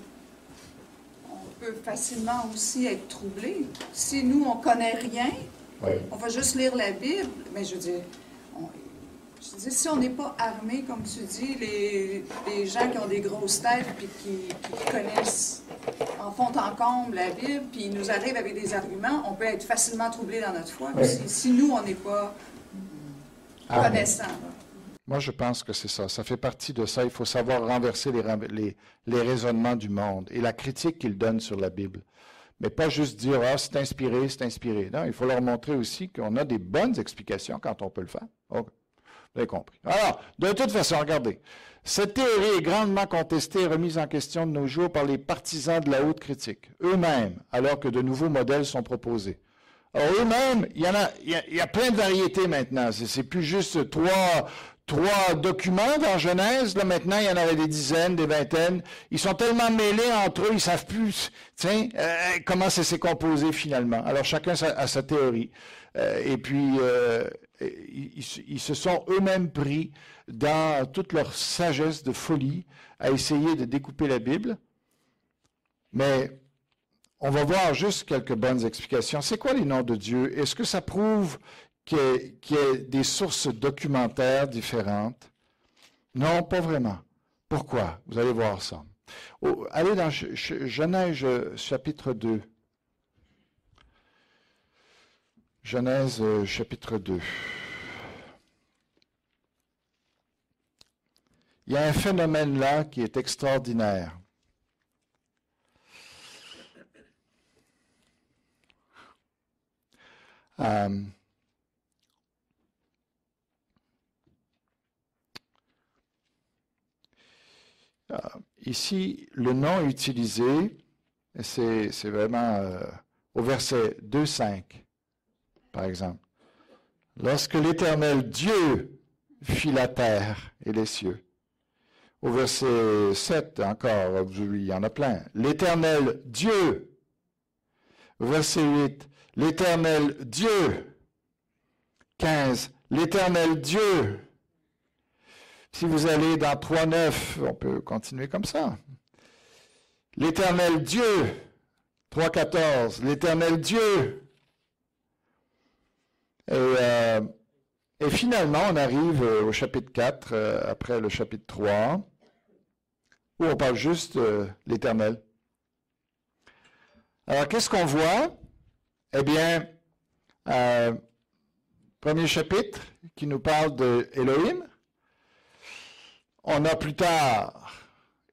peut facilement aussi être troublé. Si nous, on ne connaît rien, Oui. on va juste lire la Bible, mais je veux dire, si on n'est pas armé, comme tu dis, les gens qui ont des grosses têtes puis qui connaissent en fond en comble la Bible, puis ils nous arrivent avec des arguments, on peut être facilement troublé dans notre foi. Oui. Si nous, on n'est pas connaissants. Moi, je pense que c'est ça. Ça fait partie de ça. Il faut savoir renverser les raisonnements du monde et la critique qu'ils donnent sur la Bible. Mais pas juste dire, ah, c'est inspiré, c'est inspiré. Non, il faut leur montrer aussi qu'on a des bonnes explications quand on peut le faire. OK. Vous avez compris. Alors, de toute façon, regardez. Cette théorie est grandement contestée et remise en question de nos jours par les partisans de la haute critique, eux-mêmes, alors que de nouveaux modèles sont proposés. Alors, eux-mêmes, il y a plein de variétés maintenant. C'est plus juste trois documents dans Genèse. Là, maintenant, il y en avait des dizaines, des vingtaines. Ils sont tellement mêlés entre eux, ils savent plus, comment ça s'est composé finalement. Alors, chacun a sa théorie. Et puis, ils se sont eux-mêmes pris dans toute leur sagesse de folie à essayer de découper la Bible. Mais on va voir juste quelques bonnes explications. C'est quoi les noms de Dieu? Est-ce que ça prouve qu'il y a des sources documentaires différentes? Non, pas vraiment. Pourquoi? Vous allez voir ça. Allez dans Genèse chapitre 2. Genèse chapitre 2. Il y a un phénomène là qui est extraordinaire. Ici, le nom utilisé, c'est vraiment au verset 2,5, par exemple. Lorsque l'Éternel Dieu fit la terre et les cieux. Au verset 7 encore, il y en a plein. L'Éternel Dieu. Verset 8, l'Éternel Dieu. 15, l'Éternel Dieu. Si vous allez dans 3.9, on peut continuer comme ça. L'Éternel Dieu. 3.14, l'Éternel Dieu. Et finalement, on arrive au chapitre 4, après le chapitre 3, où on parle juste de l'Éternel. Alors, qu'est-ce qu'on voit? Eh bien, premier chapitre qui nous parle de Elohim. On a plus tard,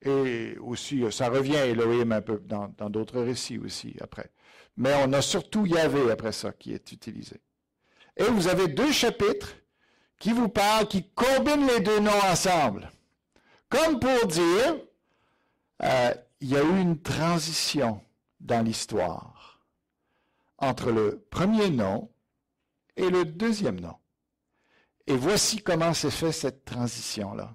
et aussi, ça revient à Elohim un peu dans d'autres récits aussi après. Mais on a surtout Yahvé après ça qui est utilisé. Et vous avez deux chapitres qui vous parlent, qui combinent les deux noms ensemble. Comme pour dire, il y a eu une transition dans l'histoire entre le premier nom et le deuxième nom. Et voici comment s'est fait cette transition-là.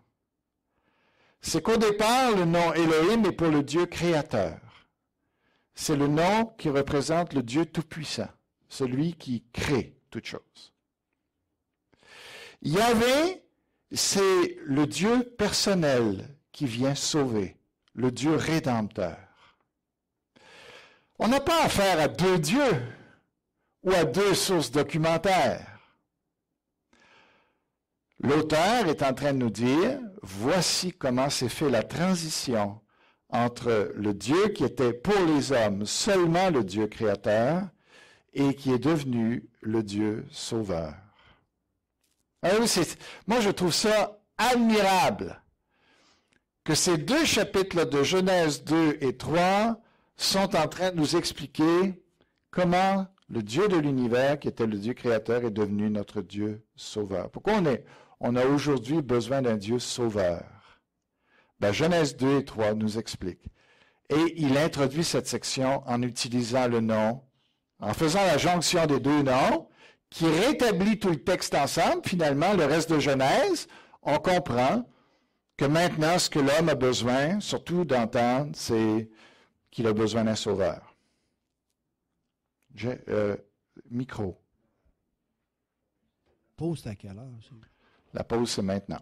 C'est qu'au départ, le nom Elohim est pour le Dieu créateur. C'est le nom qui représente le Dieu tout-puissant, celui qui crée toutes choses. Yahvé, c'est le Dieu personnel qui vient sauver, le Dieu rédempteur. On n'a pas affaire à deux dieux ou à deux sources documentaires. L'auteur est en train de nous dire, voici comment s'est fait la transition entre le Dieu qui était pour les hommes seulement le Dieu créateur et qui est devenu le Dieu sauveur. Alors, moi, je trouve ça admirable que ces deux chapitres-là de Genèse 2 et 3 sont en train de nous expliquer comment le Dieu de l'univers, qui était le Dieu créateur, est devenu notre Dieu sauveur. Pourquoi on a aujourd'hui besoin d'un Dieu sauveur? Ben, Genèse 2 et 3 nous expliquent. Et il introduit cette section en utilisant le nom, en faisant la jonction des deux noms, qui rétablit tout le texte ensemble. Finalement, le reste de Genèse, on comprend que maintenant, ce que l'homme a besoin, surtout d'entendre, c'est qu'il a besoin d'un sauveur. Micro. Pause, c'est à quelle heure? La pause, c'est maintenant.